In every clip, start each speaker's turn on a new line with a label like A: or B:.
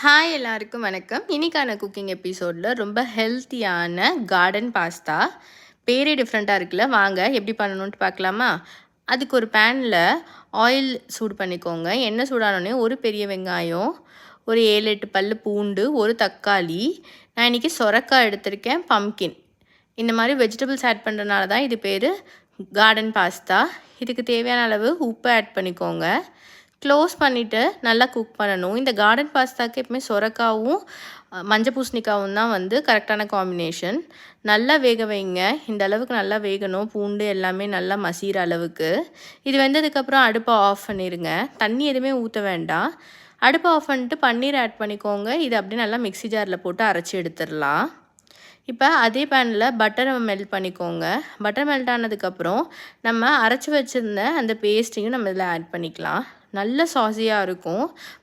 A: Hi எல்லாருக்கும் வணக்கம். இன்னைக்கான குக்கிங் எபிசோடில் ரொம்ப ஹெல்த்தியான கார்டன் பாஸ்தா. பேரே டிஃப்ரெண்ட்டாக இருக்குல்ல, வாங்க எப்படி பண்ணணுன்ட்டு பார்க்கலாமா? அதுக்கு ஒரு பேனில் ஆயில் சூடு பண்ணிக்கோங்க. எண்ணெய் சூடானோடனே ஒரு பெரிய வெங்காயம், ஒரு 7-8 பல் பூண்டு, ஒரு தக்காளி, நான் இன்றைக்கி சொரக்காய் எடுத்திருக்கேன், பம்கின். இந்த மாதிரி வெஜிடபிள்ஸ் ஆட் பண்ணுறதுனால தான் இது பேர் கார்டன் பாஸ்தா. இதுக்கு தேவையான அளவு உப்பு ஆட் பண்ணிக்கோங்க. க்ளோஸ் பண்ணிவிட்டு நல்லா குக் பண்ணணும். இந்த கார்டன் பாஸ்தாவுக்கு எப்பவுமே சொரக்காவும் மஞ்சள் பூசணிக்காவும் தான் கரெக்டான காம்பினேஷன். நல்லா வேக வைங்க. இந்த அளவுக்கு நல்லா வேகணும். பூண்டு எல்லாமே நல்லா மசிகிற அளவுக்கு. இது வெந்ததுக்கப்புறம் அடுப்பை ஆஃப் பண்ணிடுங்க. தண்ணி எதுவுமே ஊற்ற வேண்டாம். அடுப்பை ஆஃப் பண்ணிட்டு பன்னீர் ஆட் பண்ணிக்கோங்க. இது அப்படியே நல்லா மிக்ஸி ஜாரில் போட்டு அரைச்சி எடுத்துடலாம். இப்போ அதே பேனில் பட்டரை மெல்ட் பண்ணிக்கோங்க. பட்டர் மெல்ட் ஆனதுக்கப்புறம் நம்ம அரைச்சி வச்சுருந்த அந்த பேஸ்ட்டையும் நம்ம இதில் ஆட் பண்ணிக்கலாம். நல்ல சாஸியாக இருக்கும்.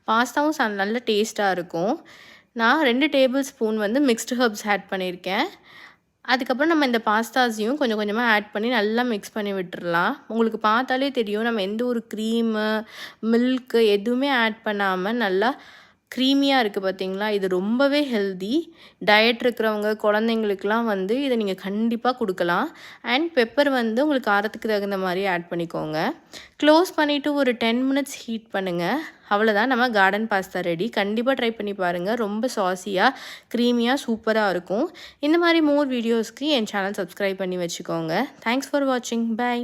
A: பாஸ்தாவும் நல்ல டேஸ்ட்டாக இருக்கும். நான் 2 table spoon mixed herbs add பண்ணியிருக்கேன். அதுக்கப்புறம் நம்ம இந்த பாஸ்தாஸையும் கொஞ்சம் கொஞ்சமாக ஆட் பண்ணி நல்லா மிக்ஸ் பண்ணி விட்டுடலாம். உங்களுக்கு பார்த்தாலே தெரியும், நம்ம எந்த ஒரு க்ரீமு, மில்க்கு எதுவுமே ஆட் பண்ணாமல் நல்லா க்ரீமியாக இருக்குது பார்த்தீங்களா? இது ரொம்பவே ஹெல்தி. டயட் இருக்கிறவங்க, குழந்தைங்களுக்குலாம் இதை நீங்கள் கண்டிப்பாக கொடுக்கலாம். அண்ட் பெப்பர் உங்களுக்கு காரத்துக்கு தகுந்த மாதிரி ஆட் பண்ணிக்கோங்க. க்ளோஸ் பண்ணிவிட்டு ஒரு 10 மினிட்ஸ் ஹீட் பண்ணுங்கள். அவ்வளோதான், நம்ம கார்டன் பாஸ்தா ரெடி. கண்டிப்பாக ட்ரை பண்ணி பாருங்கள். ரொம்ப சாஸியாக, க்ரீமியாக, சூப்பராக இருக்கும். இந்த மாதிரி மோர் வீடியோஸ்க்கு என் சேனல் சப்ஸ்கிரைப் பண்ணி வச்சுக்கோங்க. தேங்க்ஸ் ஃபார் வாட்சிங். பை.